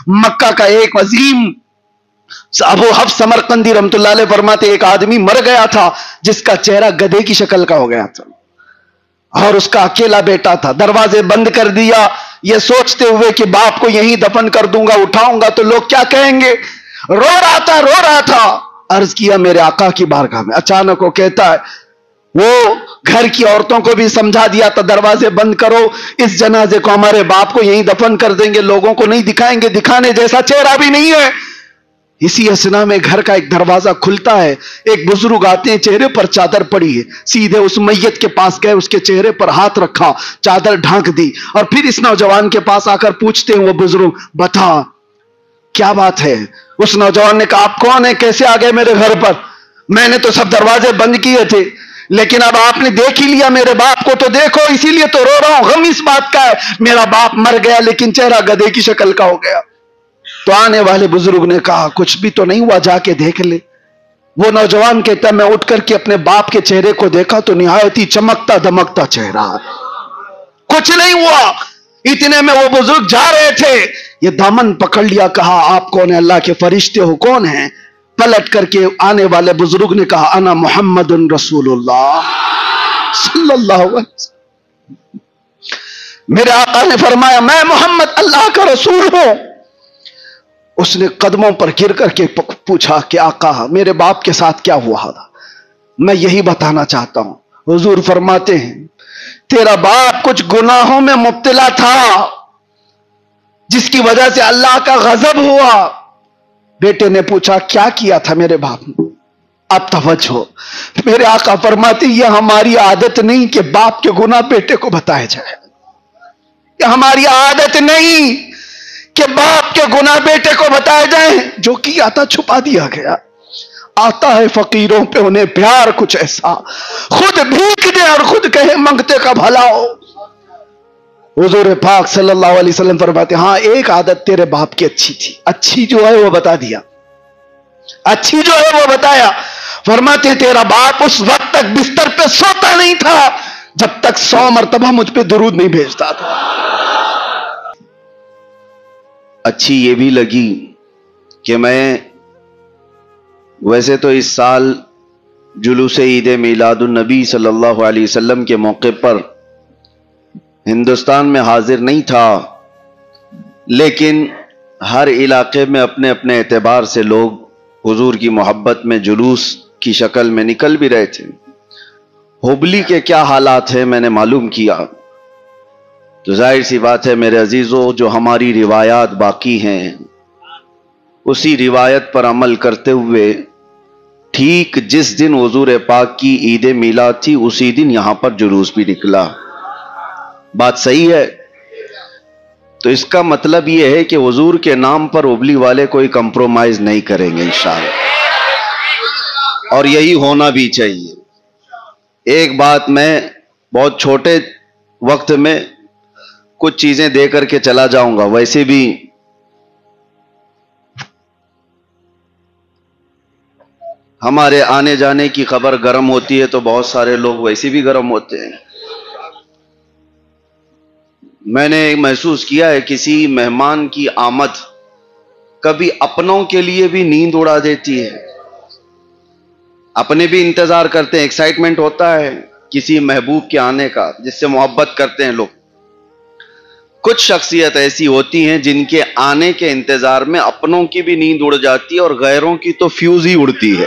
مکہ کا ایک عظیم ابو حفص سمرقندی رحمۃ اللہ علیہ فرماتے ایک آدمی مر گیا تھا جس کا چہرہ گدھے کی شکل کا ہو گیا تھا اور اس کا اکیلا بیٹا تھا. دروازے بند کر دیا یہ سوچتے ہوئے کہ باپ کو یہیں دفن کر دوں گا, اٹھاؤں گا تو لوگ کیا کہیں گے. رو رہا تھا. عرض کیا میرے آقا کی بارگاہ میں. اچانک وہ کہتا ہے, وہ گھر کی عورتوں کو بھی سمجھا دیا تھا دروازے بند کرو, اس جنازے کو ہمارے باپ کو یہیں دفن کر دیں گے, لوگوں کو نہیں دکھائیں گے, دکھانے جیسا چہرہ بھی نہیں ہے. اسی اسنا میں گھر کا ایک دروازہ کھلتا ہے, ایک بزرگ آتے ہیں, چہرے پر چادر پڑی ہے, سیدھے اس میت کے پاس گئے, اس کے چہرے پر ہاتھ رکھا, چادر ڈھانک دی, اور پھر اس نوجوان کے پاس آ کر پوچھتے ہیں وہ بزرگ, بتا کیا بات ہے. اس نوجوان نے کہا آپ کون ہیں, کیسے آ گئے میرے گھر پر. میں نے تو سب دروازے بند کیے تھے, لیکن اب آپ نے دیکھ ہی لیا میرے باپ کو, تو دیکھو اسی لیے تو رو رہا ہوں. غم اس بات کا ہے میرا باپ مر گیا لیکن چہرہ گدھے کی شکل کا ہو گیا. تو آنے والے بزرگ نے کہا کچھ بھی تو نہیں ہوا, جا کے دیکھ لے. وہ نوجوان کہتا ہے میں اٹھ کر کے اپنے باپ کے چہرے کو دیکھا تو نہایت ہی چمکتا دمکتا چہرہ, کچھ نہیں ہوا. اتنے میں وہ بزرگ جا رہے تھے, یہ دامن پکڑ لیا, کہا آپ کون ہیں, اللہ کے فرشتے ہو, کون ہیں. پلٹ کر کے آنے والے بزرگ نے کہا انا محمد رسول اللہ صلی اللہ علیہ وسلم. میرے آقا نے فرمایا میں محمد اللہ کا رسول ہوں. اس نے قدموں پر گر کر کے پوچھا کہ آقا میرے باپ کے ساتھ کیا ہوا, میں یہی بتانا چاہتا ہوں. حضور فرماتے ہیں تیرا باپ کچھ گناہوں میں مبتلا تھا جس کی وجہ سے اللہ کا غضب ہوا. بیٹے نے پوچھا کیا کیا تھا میرے باپ نے. اب توجہ ہو, میرے آقا فرماتے یہ ہماری عادت نہیں کہ باپ کے گناہ بیٹے کو بتائے جائے. یہ ہماری عادت نہیں کہ باپ کے گناہ بیٹے کو بتائے جائیں. جو کیا تھا چھپا دیا گیا. آتا ہے فقیروں پہ انہیں پیار کچھ ایسا, خود بھیک دے اور خود کہے منگتے کا بھلا ہو. حضور پاک صلی اللہ علیہ وسلم فرماتے ہاں ایک عادت تیرے باپ کی اچھی تھی, اچھی جو ہے وہ بتا دیا, اچھی جو ہے وہ بتایا. فرماتے تیرا باپ اس وقت تک بستر پہ سوتا نہیں تھا جب تک 100 مرتبہ مجھ پہ درود نہیں بھیجتا تھا. اچھی یہ بھی لگی کہ میں ویسے تو اس سال جلوس عید میلاد النبی صلی اللہ علیہ وسلم کے موقع پر ہندوستان میں حاضر نہیں تھا, لیکن ہر علاقے میں اپنے اپنے اعتبار سے لوگ حضور کی محبت میں جلوس کی شکل میں نکل بھی رہے تھے. ہبلی کے کیا حالات ہیں میں نے معلوم کیا, تو ظاہر سی بات ہے میرے عزیزوں جو ہماری روایات باقی ہیں اسی روایت پر عمل کرتے ہوئے ٹھیک جس دن حضور پاک کی عید میلاد تھی اسی دن یہاں پر جلوس بھی نکلا. بات صحیح ہے. تو اس کا مطلب یہ ہے کہ حضور کے نام پر ہبلی والے کوئی کمپرومائز نہیں کریں گے انشاءاللہ, اور یہی ہونا بھی چاہیے. ایک بات میں بہت چھوٹے وقت میں کچھ چیزیں دے کر کے چلا جاؤں گا. ویسے بھی ہمارے آنے جانے کی خبر گرم ہوتی ہے تو بہت سارے لوگ ویسے بھی گرم ہوتے ہیں. میں نے محسوس کیا ہے کسی مہمان کی آمد کبھی اپنوں کے لیے بھی نیند اڑا دیتی ہے. اپنے بھی انتظار کرتے ہیں, ایکسائٹمنٹ ہوتا ہے کسی محبوب کے آنے کا جس سے محبت کرتے ہیں لوگ. کچھ شخصیت ایسی ہوتی ہیں جن کے آنے کے انتظار میں اپنوں کی بھی نیند اڑ جاتی ہے اور غیروں کی تو فیوز ہی اڑتی ہے.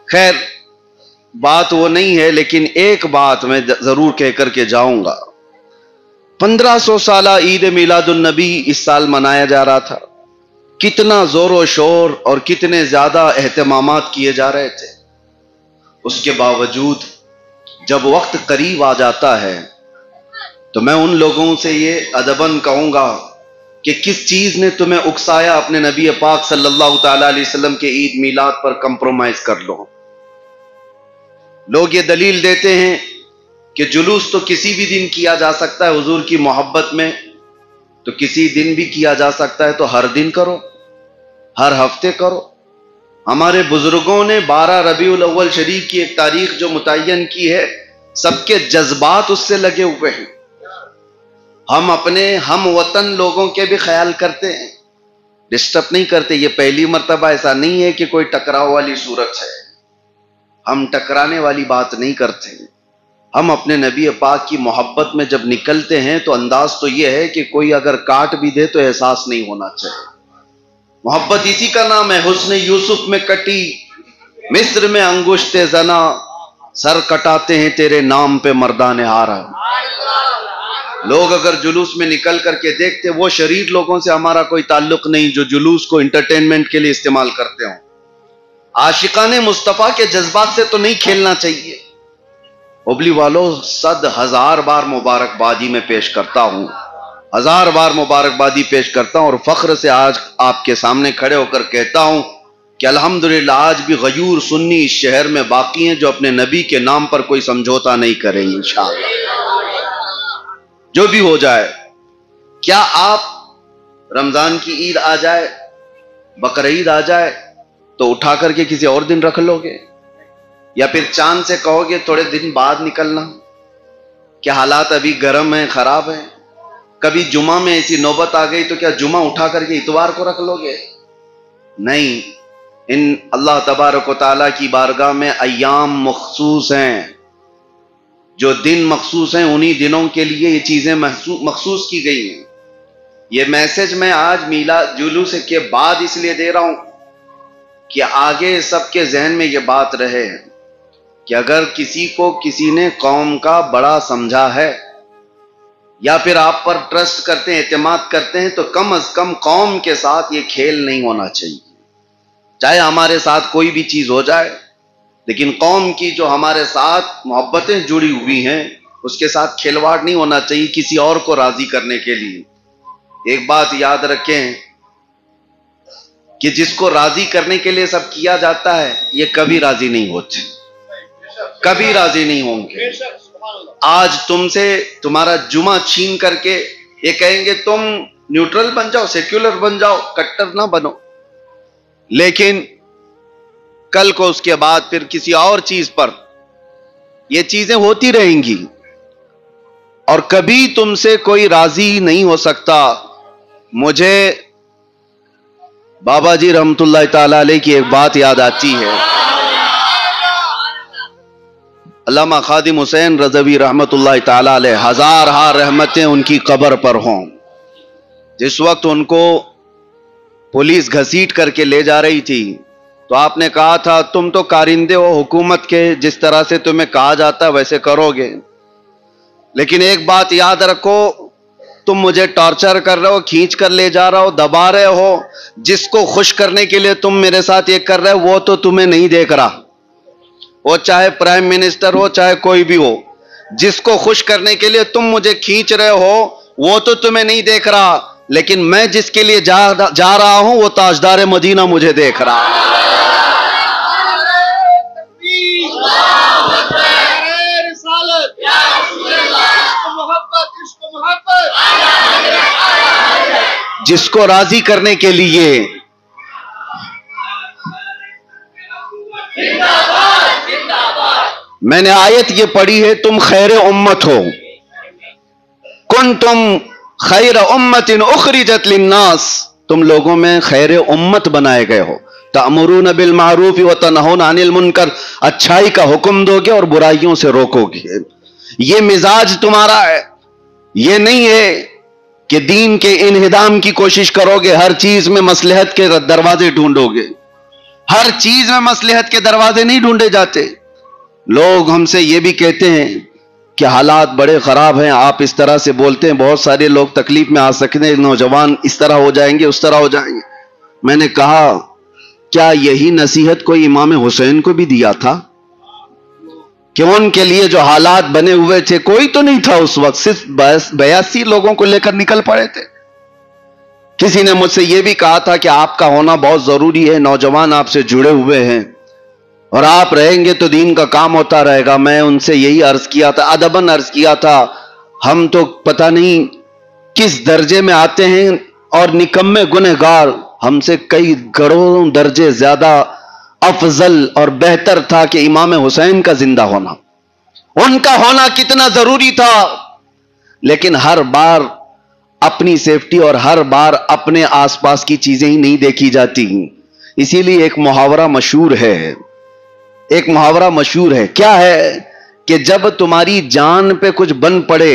خیر بات وہ نہیں ہے, لیکن ایک بات میں ضرور کہہ کر کے جاؤں گا. 1500 سالہ عید میلاد النبی اس سال منایا جا رہا تھا. کتنا زور و شور اور کتنے زیادہ اہتمامات کیے جا رہے تھے. اس کے باوجود جب وقت قریب آ جاتا ہے تو میں ان لوگوں سے یہ ادباً کہوں گا کہ کس چیز نے تمہیں اکسایا اپنے نبی پاک صلی اللہ تعالی علیہ وسلم کے عید میلاد پر کمپرومائز کر لو. لوگ یہ دلیل دیتے ہیں کہ جلوس تو کسی بھی دن کیا جا سکتا ہے حضور کی محبت میں, تو کسی دن بھی کیا جا سکتا ہے تو ہر دن کرو, ہر ہفتے کرو. ہمارے بزرگوں نے 12 ربیع الاول شریف کی ایک تاریخ جو متعین کی ہے, سب کے جذبات اس سے لگے ہوئے ہیں. ہم اپنے ہم وطن لوگوں کے بھی خیال کرتے ہیں، ڈسٹرب نہیں کرتے. یہ پہلی مرتبہ ایسا نہیں ہے کہ کوئی ٹکراؤ والی صورت ہے. ہم ٹکرانے والی بات نہیں کرتے. ہم اپنے نبی پاک کی محبت میں جب نکلتے ہیں تو انداز تو یہ ہے کہ کوئی اگر کاٹ بھی دے تو احساس نہیں ہونا چاہیے. محبت اسی کا نام ہے. حسن یوسف میں کٹی مصر میں انگشت زنا، سر کٹاتے ہیں تیرے نام پہ مردان ہارا. لوگ اگر جلوس میں نکل کر کے دیکھتے، وہ شریر لوگوں سے ہمارا کوئی تعلق نہیں جو جلوس کو انٹرٹینمنٹ کے لیے استعمال کرتے ہوں. عاشقان مصطفیٰ کے جذبات سے تو نہیں کھیلنا چاہیے. ابلی والو 100,000 بار مبارکبادی میں پیش کرتا ہوں، 1000 بار مبارکبادی پیش کرتا ہوں، اور فخر سے آج آپ کے سامنے کھڑے ہو کر کہتا ہوں کہ الحمدللہ آج بھی غیور سنی اس شہر میں باقی ہیں جو اپنے نبی کے نام پر کوئی سمجھوتا نہیں کریں گے انشاءاللہ. جو بھی ہو جائے. کیا آپ رمضان کی عید آ جائے، بقرعید آ جائے تو اٹھا کر کے کسی اور دن رکھ لو گے، یا پھر چاند سے کہو گے تھوڑے دن بعد نکلنا؟ کیا حالات ابھی گرم ہیں، خراب ہیں؟ کبھی جمعہ میں ایسی نوبت آ گئی تو کیا جمعہ اٹھا کر کے اتوار کو رکھ لو گے؟ نہیں. ان اللہ تبارک و تعالیٰ کی بارگاہ میں ایام مخصوص ہیں، جو دن مخصوص ہیں، انہی دنوں کے لیے یہ چیزیں مخصوص کی گئی ہیں. یہ میسج میں آج میلاد جلوس کے بعد اس لیے دے رہا ہوں کہ آگے سب کے ذہن میں یہ بات رہے کہ اگر کسی کو کسی نے قوم کا بڑا سمجھا ہے یا پھر آپ پر ٹرسٹ کرتے ہیں، اعتماد کرتے ہیں، تو کم از کم قوم کے ساتھ یہ کھیل نہیں ہونا چاہیے. چاہے ہمارے ساتھ کوئی بھی چیز ہو جائے، لیکن قوم کی جو ہمارے ساتھ محبتیں جڑی ہوئی ہیں اس کے ساتھ کھلواڑ نہیں ہونا چاہیے کسی اور کو راضی کرنے کے لیے. ایک بات یاد رکھیں کہ جس کو راضی کرنے کے لیے سب کیا جاتا ہے یہ کبھی راضی نہیں ہوتے، کبھی راضی نہیں ہوں گے. آج تم سے تمہارا جمعہ چھین کر کے یہ کہیں گے تم نیوٹرل بن جاؤ، سیکولر بن جاؤ، کٹر نہ بنو، لیکن کل کو اس کے بعد پھر کسی اور چیز پر یہ چیزیں ہوتی رہیں گی اور کبھی تم سے کوئی راضی نہیں ہو سکتا. مجھے بابا جی رحمت اللہ تعالی علیہ کی ایک بات یاد آتی ہے. علامہ خادم حسین رضوی رحمت اللہ تعالی علیہ، ہزارہا رحمتیں ان کی قبر پر ہوں. جس وقت ان کو پولیس گھسیٹ کر کے لے جا رہی تھی تو آپ نے کہا تھا تم تو کارندے ہو حکومت کے، جس طرح سے تمہیں کہا جاتا ہے ویسے کرو گے، لیکن ایک بات یاد رکھو، تم مجھے ٹارچر کر رہے ہو، کھینچ کر لے جا رہا ہو، دبا رہے ہو. جس کو خوش کرنے کے لیے تم میرے ساتھ یہ کر رہے ہو وہ تو تمہیں نہیں دیکھ رہا، وہ چاہے پرائم منسٹر ہو چاہے کوئی بھی ہو. جس کو خوش کرنے کے لیے تم مجھے کھینچ رہے ہو وہ تو تمہیں نہیں دیکھ رہا، لیکن میں جس کے لیے جا رہا ہوں وہ تاجدار مدینہ مجھے دیکھ رہا. جس کو راضی کرنے کے لیے میں نے آیت یہ پڑھی ہے، تم خیر امت ہو، کنتم خیر امت اخرجت للناس، تم لوگوں میں خیر امت بنائے گئے ہو. تأمرون بالمعروف وتنہون عن المنکر، اچھائی کا حکم دو گے اور برائیوں سے روکو گے. یہ مزاج تمہارا ہے. یہ نہیں ہے کہ دین کے انہدام کی کوشش کرو گے، ہر چیز میں مصلحت کے دروازے ڈھونڈو گے. ہر چیز میں مصلحت کے دروازے نہیں ڈھونڈے جاتے. لوگ ہم سے یہ بھی کہتے ہیں کہ حالات بڑے خراب ہیں، آپ اس طرح سے بولتے ہیں، بہت سارے لوگ تکلیف میں آ سکتے ہیں، نوجوان اس طرح ہو جائیں گے، اس طرح ہو جائیں گے. میں نے کہا کیا یہی نصیحت کوئی امام حسین کو بھی دیا تھا کہ ان کے لیے جو حالات بنے ہوئے تھے، کوئی تو نہیں تھا اس وقت، صرف 82 لوگوں کو لے کر نکل پڑے تھے. کسی نے مجھ سے یہ بھی کہا تھا کہ آپ کا ہونا بہت ضروری ہے، نوجوان آپ سے جڑے ہوئے ہیں اور آپ رہیں گے تو دین کا کام ہوتا رہے گا. میں ان سے یہی عرض کیا تھا، ادباً عرض کیا تھا، ہم تو پتہ نہیں کس درجے میں آتے ہیں اور نکمے گنہگار ہم سے کئی کروڑوں درجے زیادہ افضل اور بہتر تھا کہ امام حسین کا زندہ ہونا، ان کا ہونا کتنا ضروری تھا. لیکن ہر بار اپنی سیفٹی اور ہر بار اپنے آس پاس کی چیزیں ہی نہیں دیکھی جاتی. اسی لیے ایک محاورہ مشہور ہے, کیا ہے کہ جب تمہاری جان پہ کچھ بن پڑے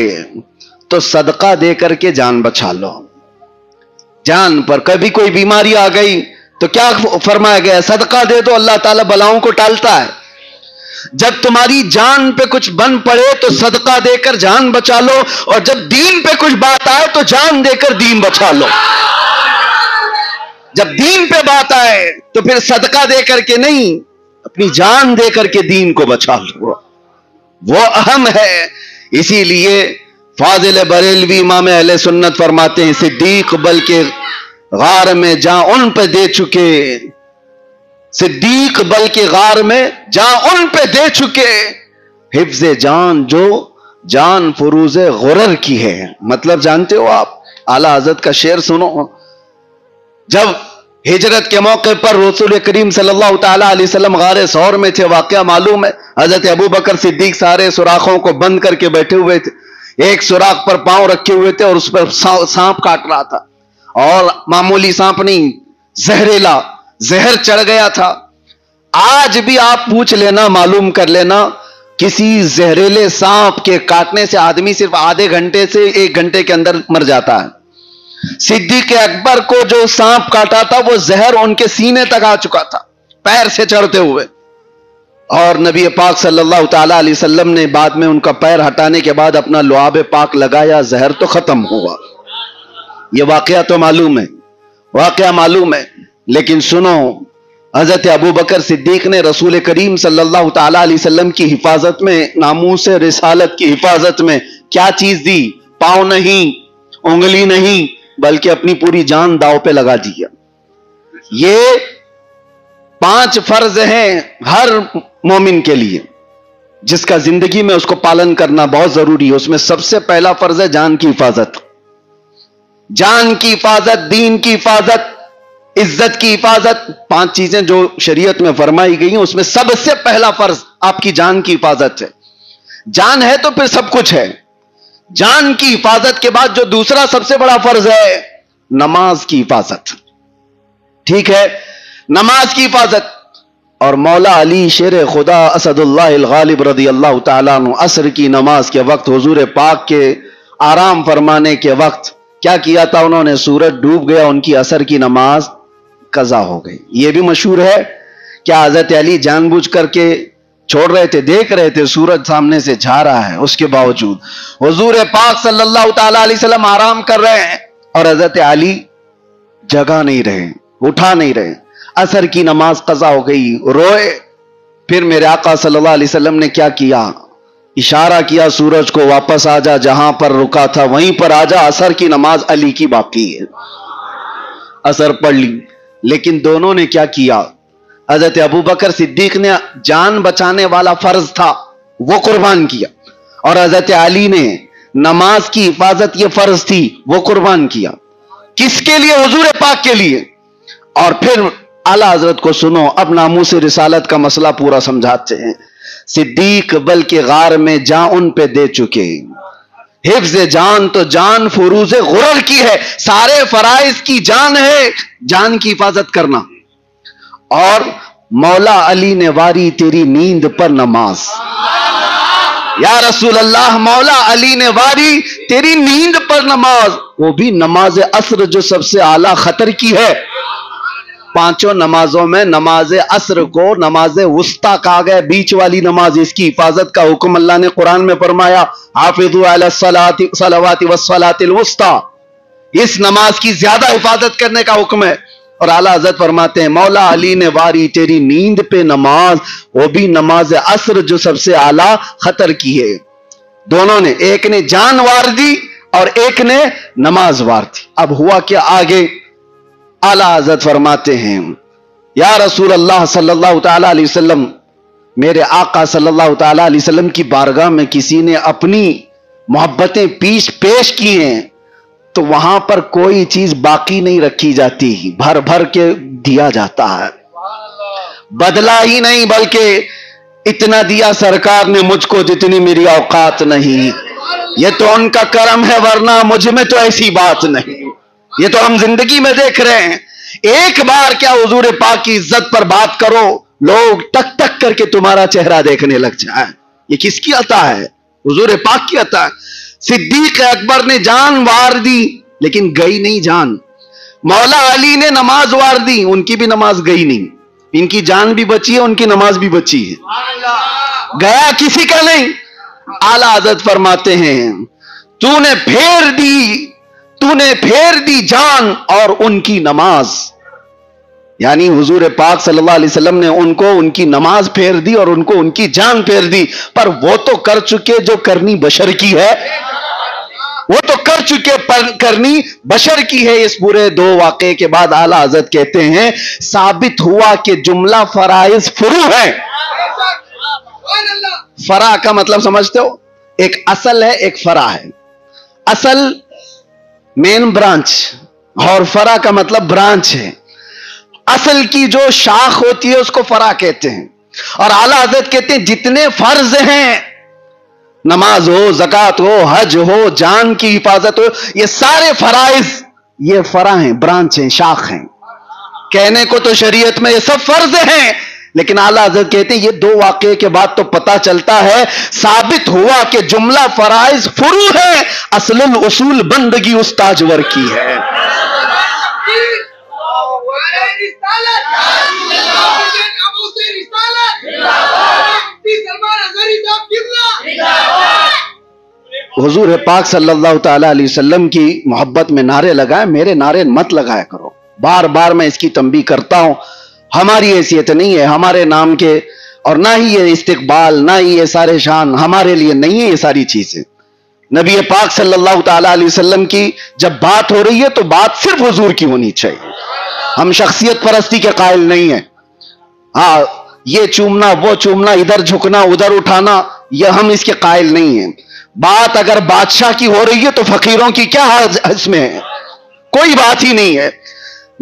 تو صدقہ دے کر کے جان بچا لو. جان پر کبھی کوئی بیماری آ گئی تو کیا فرمایا گیا؟ صدقہ دے دو, اللہ تعالیٰ بلاؤں کو ٹالتا ہے. جب تمہاری جان پہ کچھ بن پڑے تو صدقہ دے کر جان بچا لو, اور جب دین پہ کچھ بات آئے تو جان دے کر دین بچا لو. جب دین پہ بات آئے تو پھر صدقہ دے کر کے نہیں, اپنی جان دے کر کے دین کو بچا لو, وہ اہم ہے. اسی لیے فاضل بریلوی امام اہل سنت فرماتے ہیں, صدیق بلکہ غار میں جاں ان پہ دے چکے, صدیق بلکہ غار میں جاں ان پہ دے چکے, حفظ جان جو جان فروز غرر کی ہے. مطلب جانتے ہو آپ؟ اعلیٰ حضرت کا شعر سنو. جب ہجرت کے موقع پر رسول کریم صلی اللہ تعالیٰ علیہ وسلم غار ثور میں تھے, واقعہ معلوم ہے, حضرت ابو بکر صدیق سارے سوراخوں کو بند کر کے بیٹھے ہوئے تھے, ایک سوراخ پر پاؤں رکھے ہوئے تھے اور اس پر سانپ کاٹ رہا تھا, اور معمولی سانپ نہیں, زہریلا زہر چڑھ گیا تھا. آج بھی آپ پوچھ لینا, معلوم کر لینا, کسی زہریلے سانپ کے کاٹنے سے آدمی صرف آدھے گھنٹے سے 1 گھنٹے کے اندر مر جاتا ہے. صدیق اکبر کو جو سانپ کاٹا تھا وہ زہر ان کے سینے تک آ چکا تھا, پیر سے چڑھتے ہوئے, اور نبی پاک صلی اللہ تعالیٰ علیہ وسلم نے بعد میں ان کا پیر ہٹانے کے بعد اپنا لعاب پاک لگایا, زہر تو ختم ہوا. یہ واقعہ تو معلوم ہے, واقعہ معلوم ہے. لیکن سنو, حضرت ابو بکر صدیق نے رسول کریم صلی اللہ تعالیٰ علیہ وسلم کی حفاظت میں, ناموس رسالت کی حفاظت میں کیا چیز دی؟ پاؤں نہیں, انگلی نہیں, بلکہ اپنی پوری جان داؤ پہ لگا دیا. یہ 5 فرض ہیں ہر مومن کے لیے, جس کا زندگی میں اس کو پالن کرنا بہت ضروری ہے. اس میں سب سے پہلا فرض ہے جان کی حفاظت. جان کی حفاظت, دین کی حفاظت, عزت کی حفاظت. 5 چیزیں جو شریعت میں فرمائی گئی ہیں, اس میں سب سے پہلا فرض آپ کی جان کی حفاظت ہے. جان ہے تو پھر سب کچھ ہے. جان کی حفاظت کے بعد جو دوسرا سب سے بڑا فرض ہے, نماز کی حفاظت. ٹھیک ہے, نماز کی حفاظت. اور مولا علی شیر خدا اسد اللہ الغالب رضی اللہ تعالیٰ عنہ عصر کی نماز کے وقت, حضور پاک کے آرام فرمانے کے وقت کیا کیا تھا انہوں نے؟ سورج ڈوب گیا, ان کی عصر کی نماز قضا ہو گئی. یہ بھی مشہور ہے. کیا حضرت علی جان بوجھ کر کے چھوڑ رہے تھے؟ دیکھ رہے تھے سورج سامنے سے جا رہا ہے, اس کے باوجود حضور پاک صلی اللہ تعالیٰ علیہ وسلم آرام کر رہے ہیں اور حضرت علی جگہ نہیں رہے, اٹھا نہیں رہے. عصر کی نماز قضا ہو گئی, روئے. پھر میرے آقا صلی اللہ علیہ وسلم نے کیا کیا؟ اشارہ کیا سورج کو, واپس آ جا, جہاں پر رکا تھا وہیں پر آ جا, عصر کی نماز علی کی باقی ہے. عصر پڑھ لی. لیکن دونوں نے کیا کیا؟ حضرت ابو بکر صدیق نے جان بچانے والا فرض تھا وہ قربان کیا, اور حضرت علی نے نماز کی حفاظت یہ فرض تھی وہ قربان کیا. کس کے لیے؟ حضور پاک کے لیے. اور پھر اعلیٰ حضرت کو سنو, اب ناموس رسالت کا مسئلہ پورا سمجھاتے ہیں. صدیق بلکہ غار میں جاں ان پہ دے چکے, حفظ جان تو جان فروز غرر کی ہے. سارے فرائض کی جان ہے, جان کی حفاظت کرنا. اور مولا علی نے واری تیری نیند پر نماز. یا رسول اللہ, مولا علی نے واری تیری نیند پر نماز, وہ بھی نماز عصر جو سب سے اعلیٰ خطر کی ہے. 5 نمازوں میں نماز عصر کو نماز وسطیٰ کہا گیا, بیچ والی نماز. اس کی حفاظت کا حکم اللہ نے قرآن میں فرمایا, حافظوا علی الصلوات والصلاۃ الوسطیٰ. اس نماز کی زیادہ حفاظت کرنے کا حکم ہے. اور اعلیٰ حضرت فرماتے ہیں مولا علی نے واری تیری نیند پہ نماز, وہ بھی نماز عصر جو سب سے اعلیٰ خطر کی ہے. دونوں نے, ایک نے جان وار دی اور ایک نے نماز وار دی. اب ہوا کیا آگے؟ اعلیٰ حضرت فرماتے ہیں یا رسول اللہ صلی اللہ تعالیٰ علیہ وسلم, میرے آقا صلی اللہ تعالیٰ علیہ وسلم کی بارگاہ میں کسی نے اپنی محبتیں پیش کی ہیں تو وہاں پر کوئی چیز باقی نہیں رکھی جاتی, بھر بھر کے دیا جاتا ہے. بدلا ہی نہیں بلکہ اتنا دیا سرکار نے مجھ کو جتنی میری اوقات نہیں. یہ تو ان کا کرم ہے ورنہ مجھ میں تو ایسی بات نہیں. یہ تو ہم زندگی میں دیکھ رہے ہیں. ایک بار کیا حضور پاک کی عزت پر بات کرو, لوگ ٹک ٹک کر کے تمہارا چہرہ دیکھنے لگ جائے. یہ کس کی عطا ہے؟ حضور پاک کی عطا ہے. صدیق اکبر نے جان وار دی لیکن گئی نہیں جان. مولا علی نے نماز وار دی, ان کی بھی نماز گئی نہیں. ان کی جان بھی بچی ہے, ان کی نماز بھی بچی ہے, گیا کسی کا نہیں. اعلیٰ حضرت فرماتے ہیں تو نے پھیر دی جان اور ان کی نماز. یعنی حضور پاک صلی اللہ علیہ وسلم نے ان کو ان کی نماز پھیر دی اور ان کو ان کی جان پھیر دی. پر وہ تو کر چکے جو کرنی بشر کی ہے, وہ تو کر چکے کرنی بشر کی ہے. اس پورے دو واقعے کے بعد اعلیٰ حضرت کہتے ہیں ثابت ہوا کہ جملہ فرائض فرو ہے. فرع کا مطلب سمجھتے ہو؟ ایک اصل ہے, ایک فرع ہے. اصل مین برانچ اور فرع کا مطلب برانچ ہے. اصل کی جو شاخ ہوتی ہے اس کو فرع کہتے ہیں. اور اعلیٰ حضرت کہتے ہیں جتنے فرض ہیں, نماز ہو, زکات ہو, حج ہو, جان کی حفاظت ہو, یہ سارے فرائض یہ فرع ہیں, برانچ ہیں, شاخ ہیں. کہنے کو تو شریعت میں یہ سب فرض ہیں, لیکن اعلیٰ حضرت کہتے ہیں یہ دو واقعے کے بعد تو پتا چلتا ہے ثابت ہوا کہ جملہ فرائض فرو ہے, اصل الاصول بندگی اس تاجور کی ہے. حضور پاک صلی اللہ تعالی علیہ وسلم کی محبت میں نعرے لگائے, میرے نعرے مت لگایا کرو. بار بار میں اس کی تنبیہ کرتا ہوں. ہماری حیثیت نہیں ہے ہمارے نام کے, اور نہ ہی یہ استقبال, نہ ہی یہ سارے شان ہمارے لیے نہیں ہے. یہ ساری چیزیں نبی پاک صلی اللہ تعالی علیہ وسلم کی جب بات ہو رہی ہے تو بات صرف حضور کی ہونی چاہیے. ہم شخصیت پرستی کے قائل نہیں ہیں. ہاں یہ چومنا, وہ چومنا, ادھر جھکنا, ادھر اٹھانا, یہ ہم اس کے قائل نہیں ہیں. بات اگر بادشاہ کی ہو رہی ہے تو فقیروں کی کیا اس میں ہے؟ کوئی بات ہی نہیں ہے.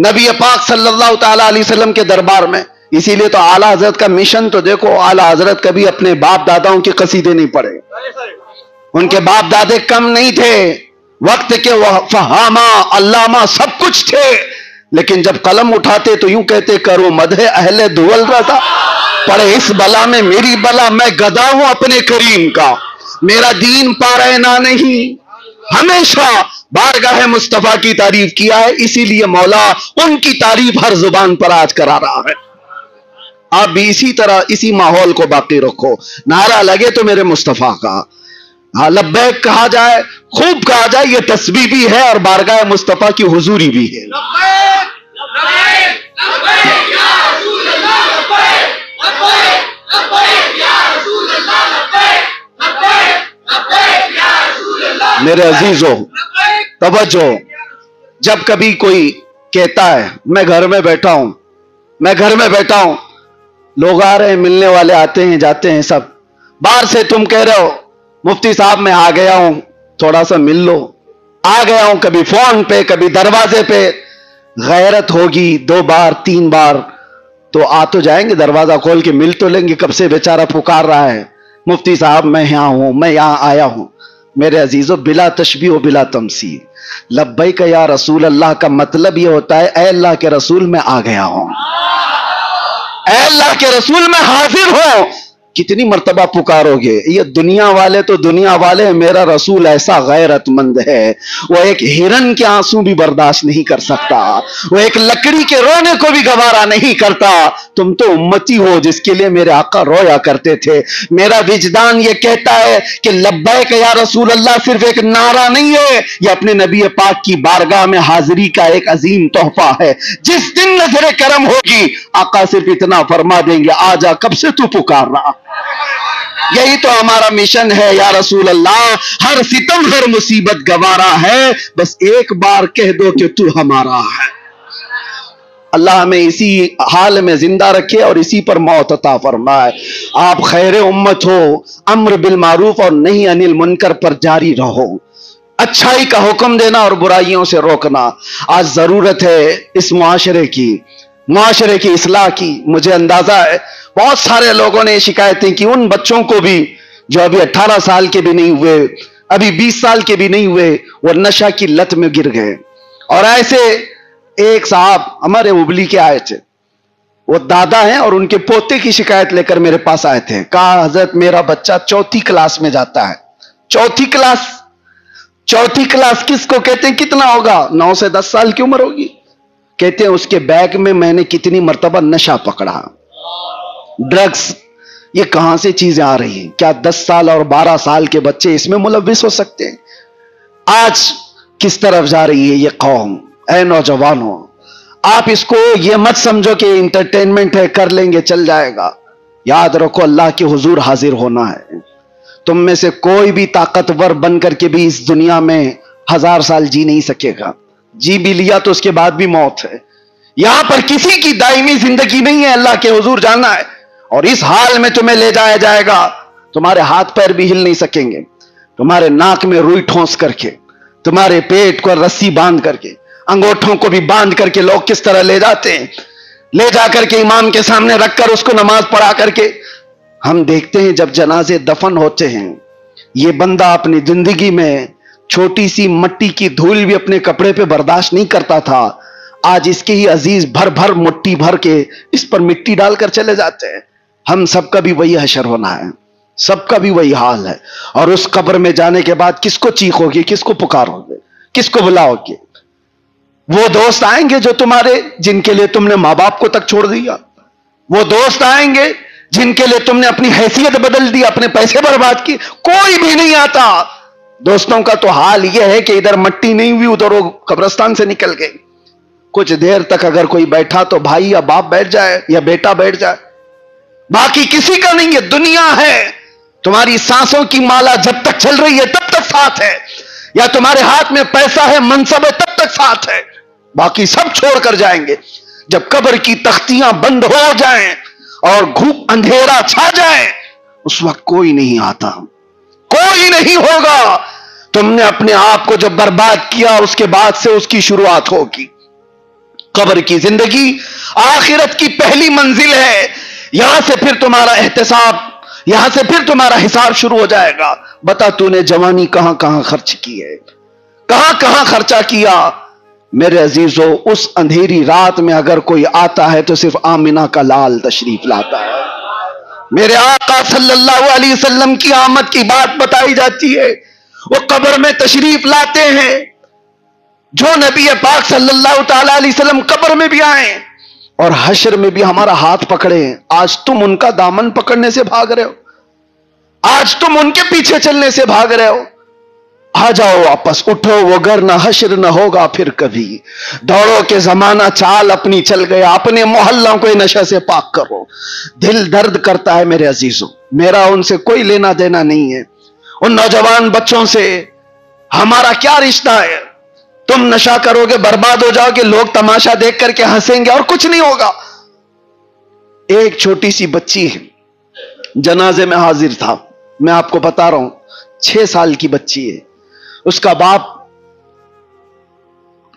نبی پاک صلی اللہ تعالی علیہ وسلم کے دربار میں, اسی لیے تو اعلیٰ حضرت کا مشن تو دیکھو, اعلیٰ حضرت کبھی اپنے باپ داداؤں کے قصیدے نہیں پڑھے. ان کے باپ دادے کم نہیں تھے, وقت کے فہامہ علامہ سب کچھ تھے, لیکن جب قلم اٹھاتے تو یوں کہتے کرو مدح اہل دول رضا, پڑے اس بلا میں میری بلا, میں گدا ہوں اپنے کریم کا, میرا دین پارینا نہیں. ہمیشہ بارگاہ مصطفیٰ کی تعریف کیا ہے, اسی لیے مولا ان کی تعریف ہر زبان پر آج کرا رہا ہے. آپ بھی اسی طرح اسی ماحول کو باقی رکھو. نعرہ لگے تو میرے مصطفیٰ کا, ہاں لبیک کہا جائے, خوب کہا جائے, یہ تسبیح بھی ہے اور بارگاہ مصطفیٰ کی حضوری بھی ہے. میرے عزیزو توجہ, جب کبھی کوئی کہتا ہے میں گھر میں بیٹھا ہوں, میں گھر میں بیٹھا ہوں, لوگ آ رہے ہیں, ملنے والے آتے ہیں جاتے ہیں سب, باہر سے تم کہہ رہے ہو مفتی صاحب میں آ گیا ہوں تھوڑا سا مل لو, آ گیا ہوں, کبھی فون پہ کبھی دروازے پہ. غیرت ہوگی 2 بار 3 بار تو آ تو جائیں گے, دروازہ کھول کے مل تو لیں گے. کب سے بیچارہ پکار رہا ہے مفتی صاحب میں یہاں ہوں, میں یہاں آیا ہوں. میرے عزیزو بلا تشبیہ و بلا تمثیل, لبیک یا رسول اللہ کا مطلب یہ ہوتا ہے اے اللہ کے رسول میں آ گیا ہوں, اے اللہ کے رسول میں حاضر ہوں. کتنی مرتبہ پکارو گے؟ یہ دنیا والے تو دنیا والے, میرا رسول ایسا غیرت مند ہے, وہ ایک ہرن کے آنسو بھی برداشت نہیں کر سکتا, وہ ایک لکڑی کے رونے کو بھی گوارا نہیں کرتا. تم تو امتی ہو جس کے لیے میرے آقا رویا کرتے تھے. میرا وجدان یہ کہتا ہے کہ لبیک یا رسول اللہ صرف ایک نعرہ نہیں ہے, یہ اپنے نبی پاک کی بارگاہ میں حاضری کا ایک عظیم تحفہ ہے. جس دن نظر کرم ہوگی آقا صرف اتنا فرما دیں گے, آ جا, کب سے تو پکار رہا. یہی تو ہمارا مشن ہے یا رسول اللہ, ہر ستم ہر مصیبت گوارا ہے, بس ایک بار کہہ دو کہ تو ہمارا ہے. اللہ ہمیں اسی حال میں زندہ رکھے اور اسی پر موت عطا فرمائے. آپ خیر امت ہو, امر بالمعروف اور نہی عن المنکر پر جاری رہو, اچھائی کا حکم دینا اور برائیوں سے روکنا. آج ضرورت ہے اس معاشرے کی اصلاح کی. مجھے اندازہ ہے بہت سارے لوگوں نے شکایتیں کی, ان بچوں کو بھی جو ابھی 18 سال کے بھی نہیں ہوئے, ابھی 20 سال کے بھی نہیں ہوئے وہ نشہ کی لت میں گر گئے. اور ایسے ایک صاحب ہمارے ابلی کے آئے تھے, وہ دادا ہیں اور ان کے پوتے کی شکایت لے کر میرے پاس آئے تھے. کہا حضرت میرا بچہ 4تھی کلاس میں جاتا ہے. 4تھی کلاس کس کو کہتے ہیں؟ کتنا ہوگا؟ 9 سے 10 سال کی عمر ہوگی. کہتے ہیں اس کے بیگ میں نے کتنی مرتبہ نشہ پکڑا, ڈرگس. یہ کہاں سے چیزیں آ رہی ہیں؟ کیا 10 سال اور 12 سال کے بچے اس میں ملوث ہو سکتے ہیں؟ آج کس طرف جا رہی ہے یہ قوم؟ اے نوجوانوں, آپ اس کو یہ مت سمجھو کہ انٹرٹینمنٹ ہے, کر لیں گے چل جائے گا. یاد رکھو اللہ کے حضور حاضر ہونا ہے. تم میں سے کوئی بھی طاقتور بن کر کے بھی اس دنیا میں 1000 سال جی نہیں سکے گا. جی بھی لیا تو اس کے بعد بھی موت ہے. یہاں پر کسی کی دائمی زندگی نہیں ہے, اللہ کے حضور جانا ہے. اور اس حال میں تمہیں لے جایا جائے گا, تمہارے ہاتھ پیر بھی ہل نہیں سکیں گے, تمہارے ناک میں روئی ٹھونس کر کے, تمہارے پیٹ کو رسی باندھ کر کے, انگوٹھوں کو بھی باندھ کر کے لوگ کس طرح لے جاتے ہیں, لے جا کر کے امام کے سامنے رکھ کر اس کو نماز پڑھا کر کے. ہم دیکھتے ہیں جب جنازے دفن ہوتے ہیں, یہ بندہ اپنی زندگی میں چھوٹی سی مٹی کی دھول بھی اپنے کپڑے پہ برداشت نہیں کرتا تھا. آج اس کے ہی عزیز بھر بھر مٹی بھر کے اس پر مٹی ڈال کر چلے جاتے ہیں. ہم سب کا بھی وہی حشر ہونا ہے, سب کا بھی وہی حال ہے. اور اس قبر میں جانے کے بعد کس کو چیخو گے, کس کو پکارو گے, کس کو بلاؤ گے؟ وہ دوست آئیں گے جو تمہارے, جن کے لیے تم نے ماں باپ کو تک چھوڑ دیا. وہ دوست آئیں گے جن کے لیے تم نے اپنی حیثیت بدل دی, اپنے پیسے برباد کی. کوئی بھی نہیں آتا. دوستوں کا تو حال یہ ہے کہ ادھر مٹی نہیں ہوئی, ادھر وہ قبرستان سے نکل گئے. کچھ دیر تک اگر کوئی بیٹھا تو بھائی یا باپ بیٹھ جائے یا بیٹا بیٹھ جائے, باقی کسی کا نہیں ہے. دنیا ہے, تمہاری سانسوں کی مالا جب تک چل رہی ہے تب تک ساتھ ہے, یا تمہارے ہاتھ میں پیسہ ہے, منصب ہے, تب تک ساتھ ہے. باقی سب چھوڑ کر جائیں گے. جب قبر کی تختیاں بند ہو جائیں اور گھوپ اندھیرا چھا جائے, اس وقت کوئی نہیں آتا, کوئی نہیں ہوگا. تم نے اپنے آپ کو جب برباد کیا, اس کے بعد سے اس کی شروعات ہوگی. قبر کی زندگی آخرت کی پہلی منزل ہے. یہاں سے پھر تمہارا احتساب, یہاں سے پھر تمہارا حساب شروع ہو جائے گا. بتا تو نے جوانی کہاں کہاں خرچ کی ہے, کہاں کہاں خرچہ کیا. میرے عزیزو, اس اندھیری رات میں اگر کوئی آتا ہے تو صرف آمنہ کا لال تشریف لاتا ہے. میرے آقا صلی اللہ علیہ وسلم کی آمد کی بات بتائی جاتی ہے. وہ قبر میں تشریف لاتے ہیں. جو نبی پاک صلی اللہ تعالی علیہ وسلم قبر میں بھی آئیں اور حشر میں بھی ہمارا ہاتھ پکڑے. آج تم ان کا دامن پکڑنے سے بھاگ رہے ہو, آج تم ان کے پیچھے چلنے سے بھاگ رہے ہو. آ جاؤ واپس, اٹھو, وہ گر نہ حشر نہ ہوگا پھر کبھی. دوڑو کہ زمانہ چال اپنی چل گیا, اپنے محلوں کو نشہ سے پاک کرو. دل درد کرتا ہے میرے عزیزوں, میرا ان سے کوئی لینا دینا نہیں ہے. ان نوجوان بچوں سے ہمارا کیا رشتہ ہے؟ تم نشہ کرو گے, برباد ہو جاؤ گے, لوگ تماشا دیکھ کر کے ہنسیں گے اور کچھ نہیں ہوگا. ایک چھوٹی سی بچی ہے, جنازے میں حاضر تھا, میں آپ کو بتا رہا ہوں, 6 سال کی بچی ہے. اس کا باپ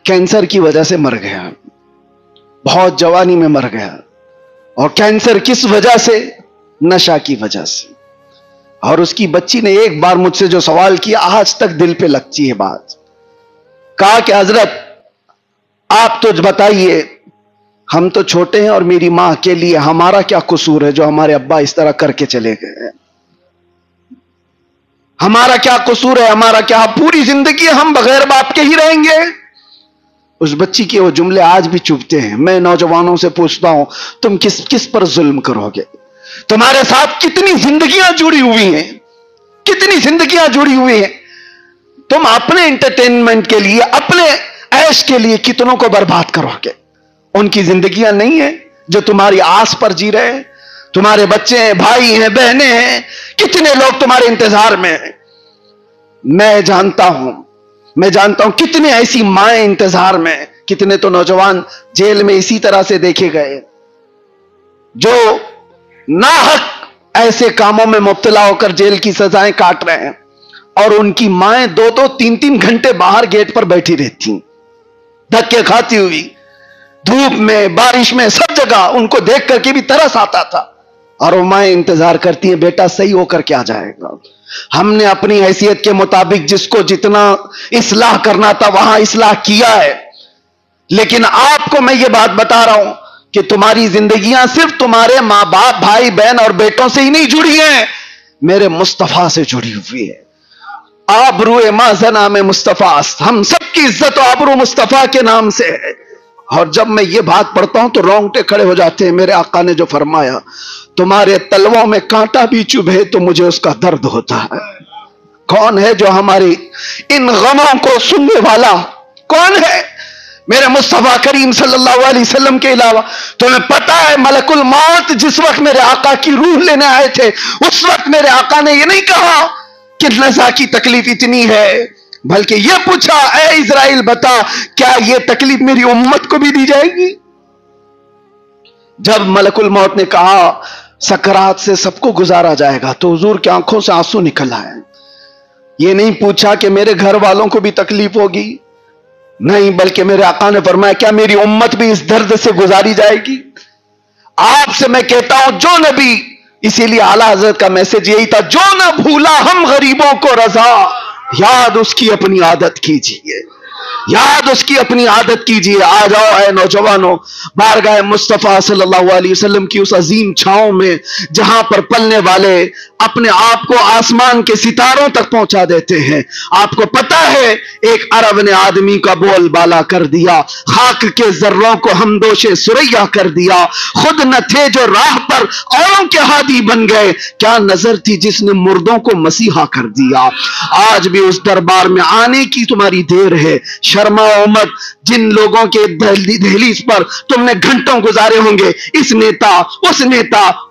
کینسر کی وجہ سے مر گیا, بہت جوانی میں مر گیا. اور کینسر کس وجہ سے؟ نشہ کی وجہ سے. اور اس کی بچی نے ایک بار مجھ سے جو سوال کیا, آج تک دل پہ لگتی ہے بات. کہا کہ حضرت آپ تو بتائیے, ہم تو چھوٹے ہیں اور میری ماں کے لیے ہمارا کیا قصور ہے جو ہمارے ابا اس طرح کر کے چلے گئے ہیں؟ ہمارا کیا قصور ہے, ہمارا کیا, پوری زندگی ہم بغیر باپ کے ہی رہیں گے؟ اس بچی کے وہ جملے آج بھی چبھتے ہیں. میں نوجوانوں سے پوچھتا ہوں, تم کس پر ظلم کرو گے؟ تمہارے ساتھ کتنی زندگیاں جڑی ہوئی ہیں, کتنی زندگیاں جڑی ہوئی ہیں. تم اپنے انٹرٹینمنٹ کے لیے, اپنے عیش کے لیے کتنوں کو برباد کرو گے. ان کی زندگیاں نہیں ہیں جو تمہاری آس پر جی رہے ہیں. تمہارے بچے ہیں, بھائی ہیں, بہنیں ہیں, کتنے لوگ تمہارے انتظار میں ہیں. میں جانتا ہوں کتنے ایسی مائیں انتظار میں, کتنے تو نوجوان جیل میں اسی طرح سے دیکھے گئے جو ناحق ایسے کاموں میں مبتلا ہو کر جیل کی سزائیں کاٹ رہے ہیں. اور ان کی مائیں 2-2, 3-3 گھنٹے باہر گیٹ پر بیٹھی رہتی, دھکے کھاتی ہوئی, دھوپ میں, بارش میں, سب جگہ. ان کو دیکھ کر کے بھی ترس آتا تھا. اور وہ مائیں انتظار کرتی ہیں, بیٹا صحیح ہو کر کیا جائے گا, ہم نے اپنی حیثیت کے مطابق جس کو جتنا اصلاح کرنا تھا وہاں اصلاح کیا ہے، لیکن آپ کو میں یہ بات بتا رہا ہوں کہ تمہاری زندگیاں صرف تمہارے ماں باپ، بھائی بہن اور بیٹوں سے ہی نہیں جڑی ہیں، میرے مصطفیٰ سے جڑی ہوئی ہے۔ آبرو ماذا نام مصطفیٰ، ہم سب کی عزت و آبرو مصطفیٰ کے نام سے ہے۔ اور جب میں یہ بات پڑھتا ہوں تو رونگٹے کھڑے ہو جاتے ہیں۔ میرے آقا نے جو فرمایا تمہارے تلووں میں کانٹا بھی چبھے تو مجھے اس کا درد ہوتا ہے۔ کون ہے جو ہماری ان غموں کو سننے والا؟ کون ہے میرے مصطفیٰ کریم صلی اللہ علیہ وسلم کے علاوہ؟ تمہیں پتا ہے ملک الموت جس وقت میرے آقا کی روح لینے آئے تھے، اس وقت میرے آقا نے یہ نہیں کہا کہ نزا کی تکلیف اتنی ہے، بلکہ یہ پوچھا اے اسرائیل بتا کیا یہ تکلیف میری امت کو بھی دی جائے گی؟ جب ملک الموت نے کہا سکرات سے سب کو گزارا جائے گا تو حضور کی آنکھوں سے آنسو نکل آئے۔ یہ نہیں پوچھا کہ میرے گھر والوں کو بھی تکلیف ہوگی، نہیں، بلکہ میرے آقا نے فرمایا کیا میری امت بھی اس درد سے گزاری جائے گی؟ آپ سے میں کہتا ہوں جو نبی، اسی لیے اعلیٰ حضرت کا میسج یہی تھا، جو نہ بھولا ہم غریبوں کو رضا، یاد اس کی اپنی عادت کیجئے، یاد اس کی اپنی عادت کیجئے۔ آ جاؤ اے نوجوانوں، بارگاہ مصطفیٰ صلی اللہ علیہ وسلم کی اس عظیم چھاؤں میں جہاں پر پلنے والے اپنے آپ کو آسمان کے ستاروں تک پہنچا دیتے ہیں۔ آپ کو پتا ہے ایک عرب نے آدمی کا بول بالا کر دیا، خاک کے ذروں کو ہمدوش سریا کر دیا، خود نہ تھے جو راہ پر اوروں کے ہادی بن گئے، کیا نظر تھی جس نے مردوں کو مسیحا کر دیا۔ آج بھی اس دربار میں آنے کی تمہاری دیر ہے، شرما امت، جن لوگوں کے دہلیز پر تم نے گھنٹوں گزارے ہوں گے، اس نیتا،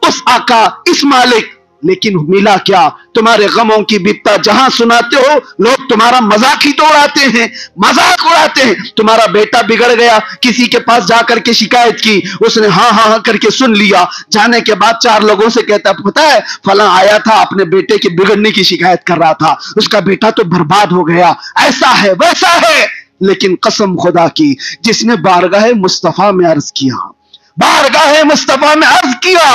اس آقا، اس مالک، لیکن ملا کیا؟ تمہارے غموں کی بپتا جہاں سناتے ہو لوگ تمہارا مذاق ہی تو اڑاتے ہیں، مذاق اڑاتے ہیں۔ تمہارا بیٹا بگڑ گیا، کسی کے پاس جا کر کے شکایت کی، اس نے ہاں ہاں کر کے سن لیا، جانے کے بعد 4 لوگوں سے کہتا پتا ہے فلاں آیا تھا اپنے بیٹے کے بگڑنے کی شکایت کر رہا تھا، اس کا بیٹا تو برباد ہو گیا، ایسا ہے ویسا ہے۔ لیکن قسم خدا کی جس نے بارگاہ مصطفیٰ میں عرض کیا، بارگاہ مصطفیٰ میں عرض کیا،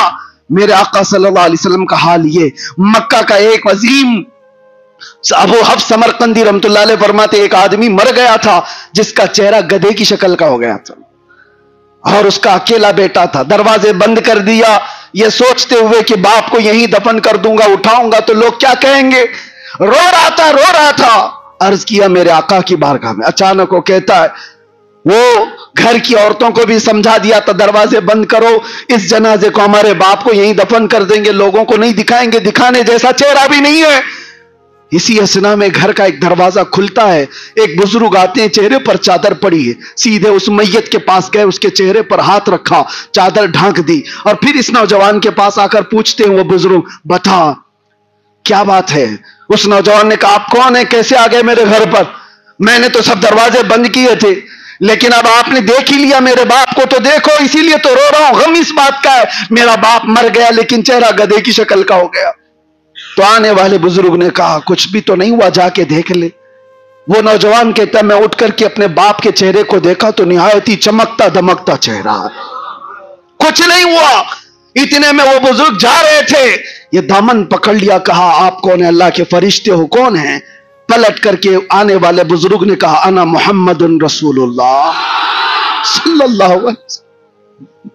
میرے آقا صلی اللہ علیہ وسلم کا حال یہ، مکہ کا ایک عظیم ابو حفص سمرقندی رحمت اللہ علیہ فرماتے ایک آدمی مر گیا تھا جس کا چہرہ گدھے کی شکل کا ہو گیا تھا، اور اس کا اکیلا بیٹا تھا، دروازے بند کر دیا یہ سوچتے ہوئے کہ باپ کو یہیں دفن کر دوں گا، اٹھاؤں گا تو لوگ کیا کہیں گے، رو رہا تھا۔ عرض کیا میرے آقا کی بارگاہ میں، اچانک وہ کہتا ہے وہ گھر کی عورتوں کو بھی سمجھا دیا تھا دروازے بند کرو، اس جنازے کو ہمارے باپ کو یہیں دفن کر دیں گے، لوگوں کو نہیں دکھائیں گے، دکھانے جیسا چہرہ بھی نہیں ہے۔ اسی اسنا میں گھر کا ایک دروازہ کھلتا ہے، ایک بزرگ آتے ہیں، چہرے پر چادر پڑی ہے، سیدھے اس میت کے پاس گئے، اس کے چہرے پر ہاتھ رکھا، چادر ڈھانک دی، اور پھر اس نوجوان کے پاس آ کر پوچھتے ہیں وہ بزرگ بتا کیا بات ہے؟ اس نوجوان نے کہا آپ کون ہیں، کیسے آ گئے میرے گھر پر؟ میں نے تو سب دروازے بند کیے تھے، لیکن اب آپ نے دیکھ ہی لیا میرے باپ کو تو دیکھو، اسی لیے تو رو رہا ہوں، غم اس بات کا ہے میرا باپ مر گیا لیکن چہرہ گدھے کی شکل کا ہو گیا۔ تو آنے والے بزرگ نے کہا کچھ بھی تو نہیں ہوا، جا کے دیکھ لے۔ وہ نوجوان کہتا ہے میں اٹھ کر کے اپنے باپ کے چہرے کو دیکھا تو نہایت ہی چمکتا دمکتا چہرہ، کچھ نہیں ہوا۔ اتنے میں وہ بزرگ جا رہے تھے، یہ دامن پکڑ لیا، کہا آپ کون ہیں؟ اللہ کے فرشتے ہو، کون ہیں؟ پلٹ کر کے آنے والے بزرگ نے کہا انا محمد رسول اللہ صلی اللہ علیہ وسلم۔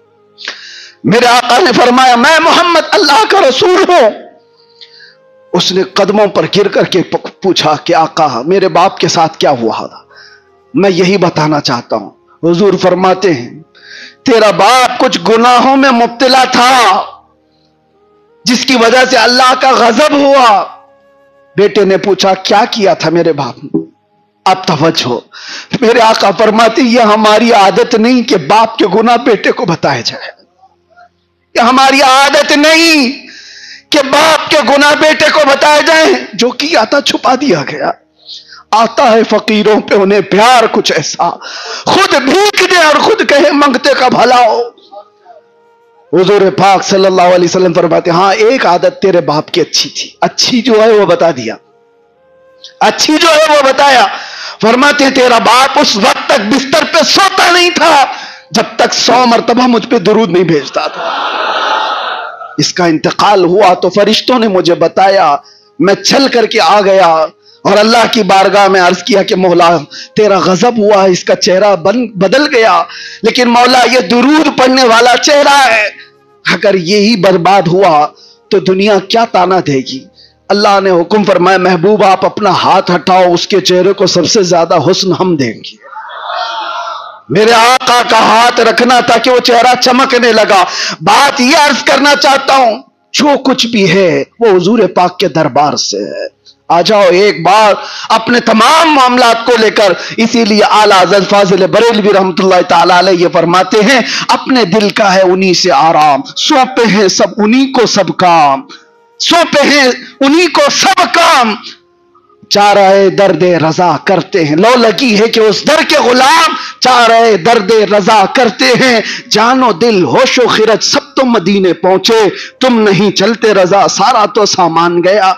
میرے آقا نے فرمایا میں محمد اللہ کا رسول ہوں۔ اس نے قدموں پر گر کر کے پوچھا کہ آقا میرے باپ کے ساتھ کیا ہوا؟ میں یہی بتانا چاہتا ہوں۔ حضور فرماتے ہیں تیرا باپ کچھ گناہوں میں مبتلا تھا جس کی وجہ سے اللہ کا غضب ہوا۔ بیٹے نے پوچھا کیا کیا تھا میرے باپ نے؟ اب توجہ ہو، میرے آقا فرماتے یہ ہماری عادت نہیں کہ باپ کے گناہ بیٹے کو بتائے جائے، یہ ہماری عادت نہیں کہ باپ کے گناہ بیٹے کو بتائے جائیں، جو کیا تھا چھپا دیا گیا۔ آتا ہے فقیروں پہ انہیں پیار کچھ ایسا، خود بھیک دے اور خود کہے منگتے کا بھلا ہو۔ حضور پاک صلی اللہ علیہ وسلم فرماتے ہاں ایک عادت تیرے باپ کی اچھی تھی، اچھی جو ہے وہ بتا دیا، اچھی جو ہے وہ بتایا۔ فرماتے ہیں تیرا باپ اس وقت تک بستر پہ سوتا نہیں تھا جب تک 100 مرتبہ مجھ پہ درود نہیں بھیجتا تھا۔ اس کا انتقال ہوا تو فرشتوں نے مجھے بتایا میں چھل کر کے آ گیا اور اللہ کی بارگاہ میں عرض کیا کہ مولا تیرا غضب ہوا، اس کا چہرہ بدل گیا، لیکن مولا یہ درود پڑھنے والا چہرہ ہے، اگر یہی برباد ہوا تو دنیا کیا تانا دے گی؟ اللہ نے حکم فرمایا محبوب آپ اپنا ہاتھ ہٹاؤ، اس کے چہرے کو سب سے زیادہ حسن ہم دیں گے۔ میرے آقا کا ہاتھ رکھنا تھا کہ وہ چہرہ چمکنے لگا۔ بات یہ عرض کرنا چاہتا ہوں، جو کچھ بھی ہے وہ حضور پاک کے دربار سے ہے۔ آ جاؤ ایک بار اپنے تمام معاملات کو لے کر، اسی لیے اعلیٰ حضرت فاضل بریلوی رحمۃ اللہ تعالی علیہ یہ فرماتے ہیں اپنے دل کا ہے انہی سے آرام، سونپے ہیں سب انہی کو سب کام، سونپے ہیں انہی کو سب کام، چارہ درد رضا کرتے ہیں، لو لگی ہے کہ اس در کے غلام چارہ درد رضا کرتے ہیں، جان و دل ہوش و خرد سب تو مدینے پہنچے، تم نہیں چلتے رضا سارا تو سامان گیا۔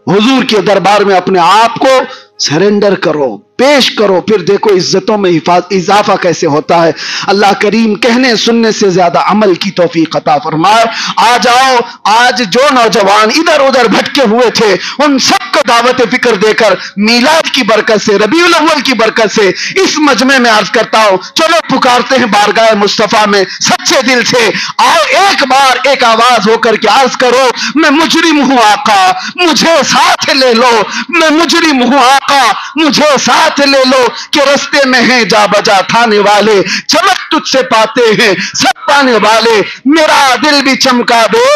حضور کے دربار میں اپنے آپ کو سرنڈر کرو، پیش کرو، پھر دیکھو عزتوں میں اضافہ کیسے ہوتا ہے۔ اللہ کریم کہنے سننے سے زیادہ عمل کی توفیق عطا فرمائے۔ آ جاؤ، آج جو نوجوان ادھر ادھر بھٹکے ہوئے تھے ان سب کو دعوت فکر دے کر میلاد کی برکت سے، ربیع الاول کی برکت سے اس مجمع میں عرض کرتا ہوں چلو پکارتے ہیں بارگاہ مصطفیٰ میں سچے دل سے، آؤ ایک بار ایک آواز ہو کر کے عرض کرو میں مجرم ہوں آقا مجھے ساتھ لے لو، میں مجرم ہوں آقا مجھے ساتھ لے لو، کہ رستے میں ہیں جا بجا تھانے والے، چمک تجھ سے پاتے ہیں سب پانے والے، میرا دل بھی چمکا دے،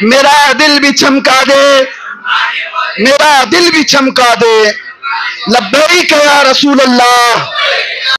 میرا دل بھی چمکا دے، میرا دل بھی چمکا دے، لبیک یا رسول اللہ،